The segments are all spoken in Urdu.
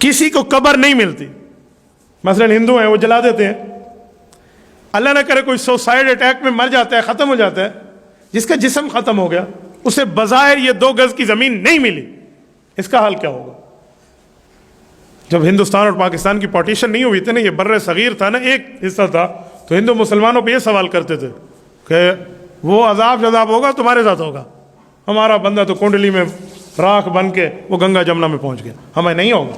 کسی کو قبر نہیں ملتی. مثلاً ہندو ہیں وہ جلا دیتے ہیں, اللہ نہ کرے کوئی سوسائڈ اٹیک میں مر جاتا ہے, ختم ہو جاتا ہے, جس کا جسم ختم ہو گیا, اسے بظاہر یہ 2 گز کی زمین نہیں ملی, اس کا حال کیا ہوگا؟ جب ہندوستان اور پاکستان کی پارٹیشن نہیں ہوئی تھی نا, یہ بر صغیر تھا نا, ایک حصہ تھا, تو ہندو مسلمانوں پہ یہ سوال کرتے تھے کہ وہ عذاب ہوگا تمہارے ساتھ ہوگا, ہمارا بندہ تو کنڈلی میں راکھ بن کے وہ گنگا جمنا میں پہنچ گیا, ہمیں نہیں ہوگا.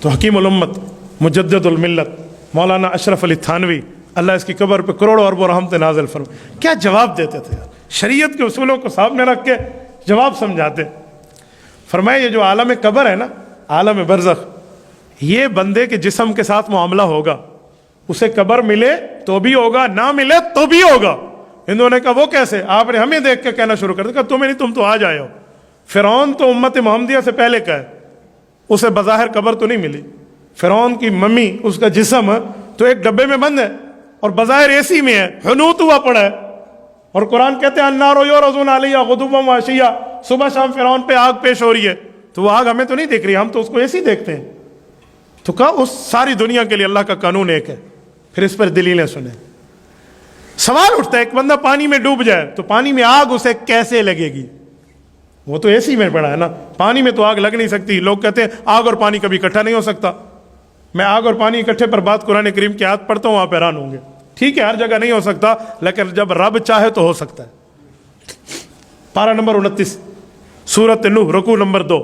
تو حکیم الامت مجدد الملت مولانا اشرف علی تھانوی اللہ اس کی قبر پہ کروڑوں اربوں رحمت نازل فرمائے, کیا جواب دیتے تھے, شریعت کے اصولوں کو سامنے رکھ کے جواب سمجھاتے. فرمائے یہ جو عالم قبر ہے نا, عالم برزخ, یہ بندے کے جسم کے ساتھ معاملہ ہوگا, اسے قبر ملے تو بھی ہوگا, نہ ملے تو بھی ہوگا. ہندوؤں نے کہا وہ کیسے؟ آپ نے ہمیں دیکھ کے کہنا شروع کر دیا, تمہیں نہیں, تم تو آ جائے ہو. فرعون تو امت محمدیہ سے پہلے کا ہے, اسے بظاہر قبر تو نہیں ملی. فرعون کی ممی, اس کا جسم تو ایک ڈبے میں بند ہے اور بظاہر اے سی میں ہے, حنوط ہوا پڑا ہے. اور قرآن کہتے ہیں النار یعرضون علیہا غدوا وعشیا, صبح شام فرعون پہ آگ پیش ہو رہی ہے, تو وہ آگ ہمیں تو نہیں دیکھ رہی, ہم تو اس کو ایسی دیکھتے ہیں. تو کہا اس ساری دنیا کے لیے اللہ کا قانون ایک ہے. پھر اس پر دلیلیں سنیں. سوال اٹھتا ہے ایک بندہ پانی میں ڈوب جائے تو پانی میں آگ اسے کیسے لگے گی؟ وہ تو اے سی میں پڑا ہے نا, پانی میں تو آگ لگ نہیں سکتی. لوگ کہتے ہیں آگ اور پانی کبھی اکٹھا نہیں ہو سکتا. میں آگ اور پانی اکٹھے پر بات قرآن کریم کی آیت پڑھتا ہوں, آپ حیران ہوں گے. ٹھیک ہے ہر جگہ نہیں ہو سکتا, لیکن جب رب چاہے تو ہو سکتا ہے. پارہ نمبر 29 سورۃ نوح رکوع نمبر 2.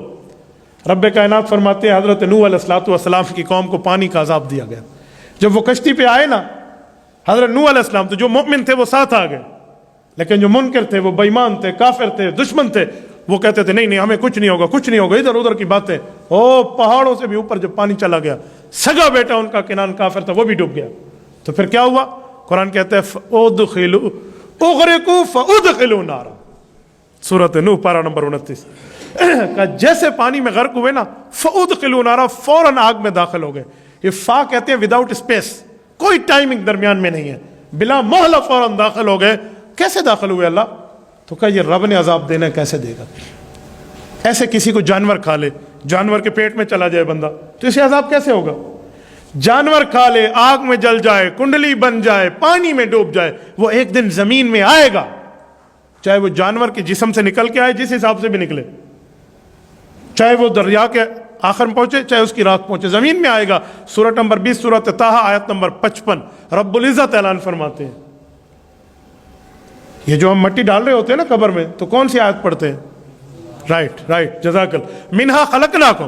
رب کائنات فرماتے ہیں حضرت نوح علیہ السلام کی قوم کو پانی کا عذاب دیا گیا. جب وہ کشتی پہ آئے نا حضرت نوح علیہ السلام, تو جو مومن تھے وہ ساتھ آ گئے, لیکن جو منکر تھے, وہ بےایمان تھے, کافر تھے, دشمن تھے, وہ کہتے تھے نہیں ہمیں کچھ نہیں ہوگا, کچھ نہیں ہوگا, ادھر ادھر کی باتیں. پہاڑوں سے بھی اوپر جب پانی چلا گیا, سگا بیٹا ان کا کنان کافر تھا, وہ بھی ڈوب گیا. تو پھر کیا ہوا؟ قرآن کہتا ہے اغرقوا فادخلوا نارا, سورۃ نوح پارہ نمبر 29. کہ جیسے پانی میں غرق ہوئے نا, فادخلوا نارا, فوراً آگ میں داخل ہو گئے. یہ فا کہتے ہیں وداؤٹ اسپیس, کوئی ٹائمنگ درمیان میں نہیں ہے, بلا محلہ فوراً داخل ہو گئے. کیسے داخل ہوئے اللہ؟ تو کہا یہ رب نے عذاب دینا ہے, کیسے دے گا؟ ایسے کسی کو جانور کھا لے, جانور کے پیٹ میں چلا جائے بندہ, تو اسے عذاب کیسے ہوگا؟ جانور کھا لے, آگ میں جل جائے, کنڈلی بن جائے, پانی میں ڈوب جائے, وہ ایک دن زمین میں آئے گا, چاہے وہ جانور کے جسم سے نکل کے آئے, جس حساب سے بھی نکلے, چاہے وہ دریا کے آخر میں پہنچے, چاہے اس کی راکھ پہنچے, زمین میں آئے گا. سورۃ نمبر 20 سورۃ طٰہٰ آیت نمبر 55 رب العزت اعلان فرماتے ہیں. یہ جو ہم مٹی ڈال رہے ہوتے ہیں نا قبر میں, تو کون سی آیت پڑھتے ہیں؟ رائٹ جزاک اللہ. منہا خلقناکم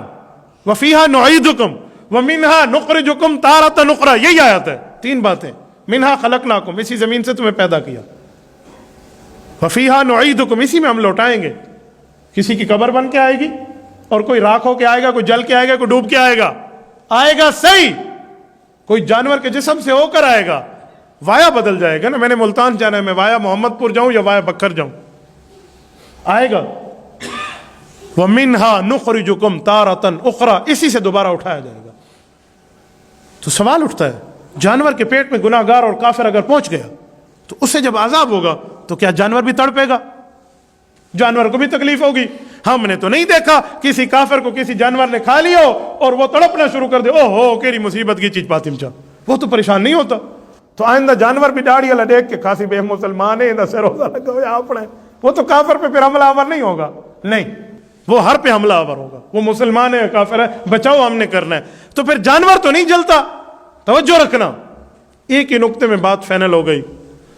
وفیہا نعیدکم ومنہا نخرجکم تارۃ اخری, یہی آیت ہے. 3 باتیں. منہا خلقناکم, اسی زمین سے تمہیں پیدا کیا, وفیہا نعیدکم, اسی میں ہم لوٹائیں گے. کسی کی قبر بن کے آئے گی, اور کوئی راکھ ہو کے آئے گا, کوئی جل کے آئے گا, کوئی ڈوب کے آئے گا. آئے گا صحیح, کوئی جانور کے جسم سے ہو کر آئے گا, وایا بدل جائے گا نا. میں نے ملتان جانا ہے, میں وایا محمد پور جاؤں یا وایا بکر جاؤں, آئے گا. وَمِنْهَا نُخْرِجُكُمْ تَارَةً أُخْرَى, اسی سے دوبارہ اٹھایا جائے گا. تو سوال اٹھتا ہے, جانور کے پیٹ میں گناہ گار اور کافر اگر پہنچ گیا, تو اسے جب عذاب ہوگا تو کیا جانور بھی تڑپے گا؟ جانور کو بھی تکلیف ہوگی. ہم نے تو نہیں دیکھا کسی کافر کو کسی جانور نے کھا لیا اور وہ تڑپنا شروع کر دے, او ہو کیری مصیبت کی چیز پاتی مچا, وہ تو پریشان نہیں ہوتا. تو آئندہ جانور بھی داڑھی والا دیکھ کے خاصی بے مسلمان ہے نہ سے روزہ لگا ہوا آپ نے, وہ تو کافر پہ پھر حملہ آور نہیں ہوگا, نہیں, وہ ہر پہ حملہ آور ہوگا. وہ مسلمان ہے کافر ہے, بچاؤ ہم نے کرنا ہے. تو پھر جانور تو نہیں جلتا. توجہ رکھنا, ایک ہی نقطے میں بات فائنل ہو گئی.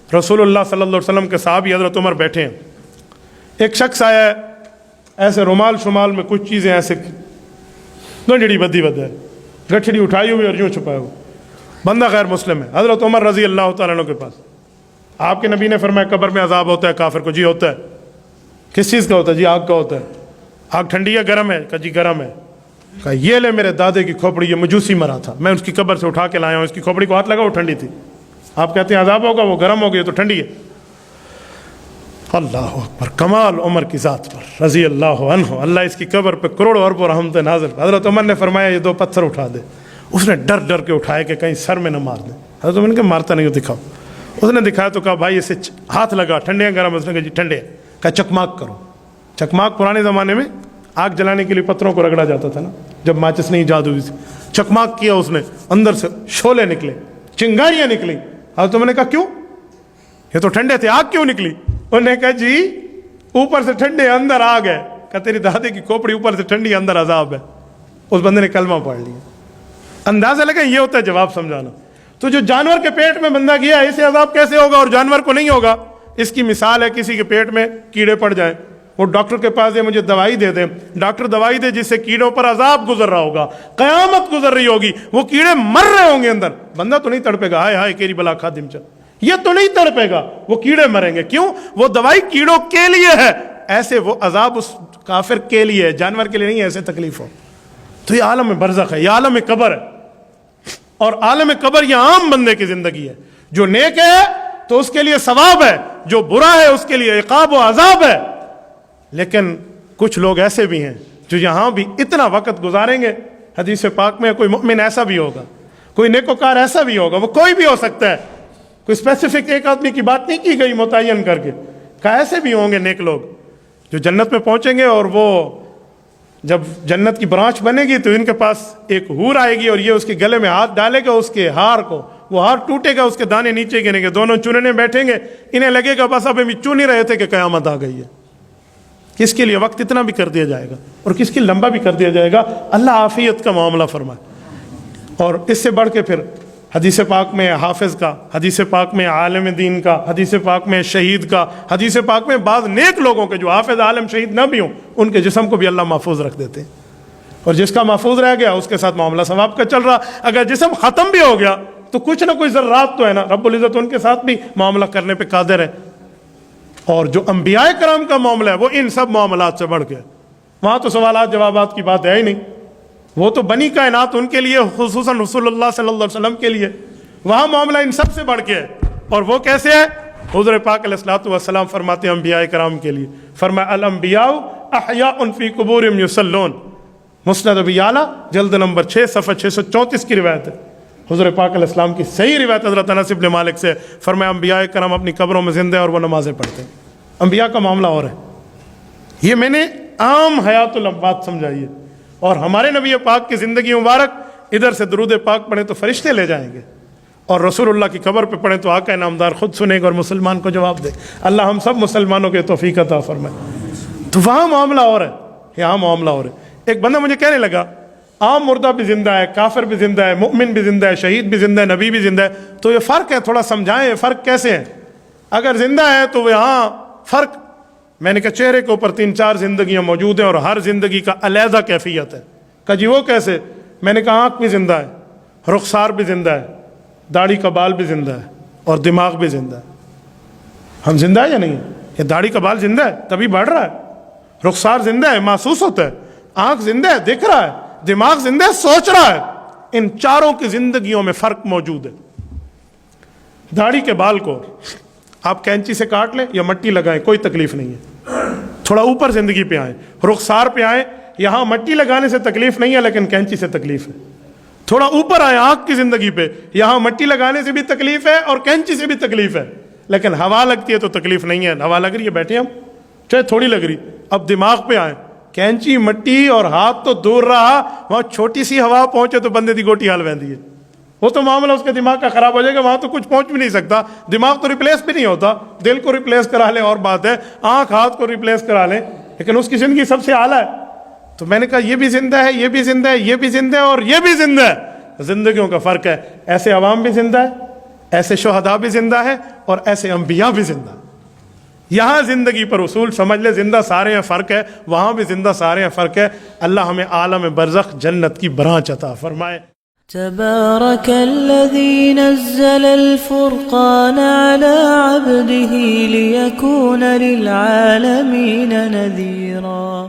رسول اللہ صلی اللہ علیہ وسلم کے صحابی حضرت عمر بیٹھے ہیں, ایک شخص آیا ہے, ایسے رومال شمال میں کچھ چیزیں ایسے گنجڑی بدی بد ہے, گٹھڑی اٹھائی ہوئی اور یوں چھپائے ہوئے, بندہ غیر مسلم ہے. حضرت عمر رضی اللہ تعالیٰ عنہ کے پاس, آپ کے نبی نے فرمایا قبر میں عذاب ہوتا ہے کافر کو. جی ہوتا ہے. کس چیز کا ہوتا ہے؟ جی آگ کا ہوتا ہے. آگ ٹھنڈی یا گرم ہے؟ کہا جی گرم ہے. کہا یہ لے میرے دادے کی کھوپڑی, یہ مجوسی مرا تھا, میں اس کی قبر سے اٹھا کے لایا ہوں, اس کی کھوپڑی کو ہاتھ لگا, وہ ٹھنڈی تھی. آپ کہتے ہیں عذاب ہوگا, وہ گرم ہو گئی تو ٹھنڈی ہے. اللہ اکبر, کمال عمر کی ذات پر رضی اللہ عنہ, اللہ اس کی قبر پہ کروڑوں اربوں رحمت نازل. حضرت عمر نے فرمایا یہ 2 پتھر اٹھا دے. اس نے ڈر کے اٹھائے کہ کہیں سر میں نہ مار دیں. حضرت عمر نے کہا مارتا نہیں ہو, دکھاؤ. اس نے دکھایا تو کہا بھائی اسے ہاتھ لگا, ٹھنڈے ہیں گرم؟ اس نے کہا جی ٹھنڈے. کہا چکماک کرو. چکماک پرانے زمانے میں آگ جلانے کے لیے پتھروں کو رگڑا جاتا تھا نا, جب ماچس نہیں ایجاد ہوئی تھی. چکماک کیا اس نے, اندر سے شعلے نکلے, چنگاریاں نکلی. حضرت عمر نے کہا کیوں, یہ تو ٹھنڈے تھے, آگ کیوں نکلی؟ انہوں نے کہا جی اوپر سے ٹھنڈے اندر آگ ہے. کہ تیری دادے کی کھوپڑی اوپر سے ٹھنڈی اندر عذاب ہے. اس بندے نے کلمہ پڑھ لیا. اندازہ لگا یہ ہوتا ہے جواب سمجھانا. تو جو جانور کے پیٹ میں بندہ گیا اسے عذاب کیسے ہوگا اور جانور کو نہیں ہوگا؟ اس کی مثال ہے کسی کے پیٹ میں کیڑے پڑ جائیں, وہ ڈاکٹر کے پاس مجھے دوائی دے دیں, ڈاکٹر دوائی دے جس سے کیڑوں پر عذاب گزر رہا ہوگا, قیامت گزر رہی ہوگی, وہ کیڑے مر رہے ہوں گے اندر, بندہ تو نہیں تڑپے گا ہائے ہائے کیری بلا خادم چل, یہ تو نہیں تڑپے گا, وہ کیڑے مریں گے. کیوں؟ وہ دوائی کیڑوں کے لیے ہے. ایسے وہ عذاب اس کافر کے لیے ہے, جانور کے لیے نہیں. ایسے تکلیف ہو تو یہ عالم برزخ ہے, یہ عالم قبر ہے. اور عالم قبر یہ عام بندے کی زندگی ہے. جو نیک ہے تو اس کے لیے ثواب ہے, جو برا ہے اس کے لیے عقاب و عذاب ہے. لیکن کچھ لوگ ایسے بھی ہیں جو یہاں بھی اتنا وقت گزاریں گے. حدیث پاک میں کوئی مومن ایسا بھی ہوگا, کوئی نیکوکار ایسا بھی ہوگا, وہ کوئی بھی ہو سکتا ہے, کوئی اسپیسیفک ایک آدمی کی بات نہیں کی گئی متعین کر کے, کہ ایسے بھی ہوں گے نیک لوگ جو جنت میں پہنچیں گے. اور وہ جب جنت کی برانچ بنے گی تو ان کے پاس ایک حور آئے گی اور یہ اس کے گلے میں ہاتھ ڈالے گا, اس کے ہار کو, وہ ہار ٹوٹے گا, اس کے دانے نیچے گریں گے, دونوں چننے بیٹھیں گے. انہیں لگے گا بس اب ہم چن ہی رہے تھے کہ قیامت آ گئی ہے. کس کے لیے وقت اتنا بھی کر دیا جائے گا اور کس کی لمبا بھی کر دیا جائے گا. اللہ عافیت کا معاملہ فرمائے. اور اس سے بڑھ کے پھر حدیث پاک میں حافظ کا, حدیث پاک میں عالم دین کا, حدیث پاک میں شہید کا, حدیث پاک میں بعض نیک لوگوں کے جو حافظ عالم شہید نہ بھی ہوں ان کے جسم کو بھی اللہ محفوظ رکھ دیتے ہیں. اور جس کا محفوظ رہ گیا اس کے ساتھ معاملہ ثواب کا چل رہا. اگر جسم ختم بھی ہو گیا تو کچھ نہ کوئی ذرات تو ہے نا, رب العزت ان کے ساتھ بھی معاملہ کرنے پہ قادر ہے. اور جو انبیاء کرام کا معاملہ ہے وہ ان سب معاملات سے بڑھ کے, وہاں تو سوالات جوابات کی بات ہے ہی نہیں. وہ تو بنی کائنات ان کے لیے, خصوصاً رسول اللہ صلی اللہ علیہ وسلم کے لیے, وہاں معاملہ ان سب سے بڑھ کے ہے. اور وہ کیسے ہے؟ حضور پاک علیہ الصلوۃ والسلام فرماتے ہیں انبیاء کرام کے لیے, فرمایا الانبیاء احیاء فی قبورہم یصلون, مسند ابی اعلیٰ جلد نمبر 6 صفحہ 634 کی روایت ہے. حضور پاک علیہ السلام کی صحیح روایت حضرت انس بن مالک سے, فرمایا انبیاء کرام اپنی قبروں میں زندہ اور وہ نمازیں پڑھتے ہیں. انبیاء کا معاملہ اور ہے. یہ میں نے عام حیات الاموات سمجھائی ہے. اور ہمارے نبی پاک کی زندگی مبارک, ادھر سے درود پاک پڑھیں تو فرشتے لے جائیں گے, اور رسول اللہ کی قبر پہ پڑھیں تو آقا نامدار خود سنے گا اور مسلمان کو جواب دے. اللہ ہم سب مسلمانوں کے توفیق عطا فرمائے. تو وہاں معاملہ اور ہے, یہاں معاملہ اور ہے. ایک بندہ مجھے کہنے لگا عام مردہ بھی زندہ ہے, کافر بھی زندہ ہے, مؤمن بھی زندہ ہے, شہید بھی زندہ ہے, نبی بھی زندہ ہے, تو یہ فرق ہے, تھوڑا سمجھائیں یہ فرق کیسے ہے. اگر زندہ ہے تو یہاں فرق, میں نے کہا چہرے کے اوپر 3-4 زندگیاں موجود ہیں اور ہر زندگی کا علیحدہ کیفیت ہے. کہا جی وہ کیسے؟ میں نے کہا آنکھ بھی زندہ ہے, رخسار بھی زندہ ہے, داڑھی کا بال بھی زندہ ہے, اور دماغ بھی زندہ ہے. ہم زندہ ہے یا نہیں ہے؟ یہ داڑھی کا بال زندہ ہے تبھی بڑھ رہا ہے, رخسار زندہ ہے محسوس ہوتا ہے, آنکھ زندہ ہے دکھ رہا ہے, دماغ زندہ ہے سوچ رہا ہے. ان چاروں کی زندگیوں میں فرق موجود ہے. داڑھی کے بال کو آپ کینچی سے کاٹ لیں یا مٹی لگائیں کوئی تکلیف نہیں ہے. تھوڑا اوپر زندگی پہ آئیں, رخسار پہ آئیں, یہاں مٹی لگانے سے تکلیف نہیں ہے لیکن کینچی سے تکلیف ہے. تھوڑا اوپر آئیں آنکھ کی زندگی پہ, یہاں مٹی لگانے سے بھی تکلیف ہے اور کینچی سے بھی تکلیف ہے, لیکن ہوا لگتی ہے تو تکلیف نہیں ہے. ہوا لگ رہی ہے بیٹھے ہم, چاہے تھوڑی لگ رہی. اب دماغ پہ آئیں, کینچی مٹی اور ہاتھ تو دور رہا, وہاں چھوٹی سی ہوا پہنچے تو بندے دی گوٹی حال بہندی ہے. وہ تو معاملہ اس کے دماغ کا خراب ہو جائے گا, وہاں تو کچھ پہنچ بھی نہیں سکتا. دماغ تو ریپلیس بھی نہیں ہوتا, دل کو ریپلیس کرا لیں اور بات ہے, آنکھ ہاتھ کو ریپلیس کرا لیں, لیکن اس کی زندگی سب سے اعلیٰ ہے. تو میں نے کہا یہ بھی زندہ ہے, یہ بھی زندہ ہے, یہ بھی زندہ ہے اور یہ بھی زندہ ہے. زندگیوں کا فرق ہے. ایسے عوام بھی زندہ ہے, ایسے شہداء بھی زندہ ہے, اور ایسے انبیاء بھی زندہ. یہاں زندگی پر اصول سمجھ لے, زندہ سارے ہیں فرق ہے, وہاں بھی زندہ سارے ہیں فرق ہے. اللہ ہمیں عالم برزخ جنت کی برانچ عطا فرمائے. تبارك الذي نزل الفرقان على عبده ليكون للعالمين نذيرا.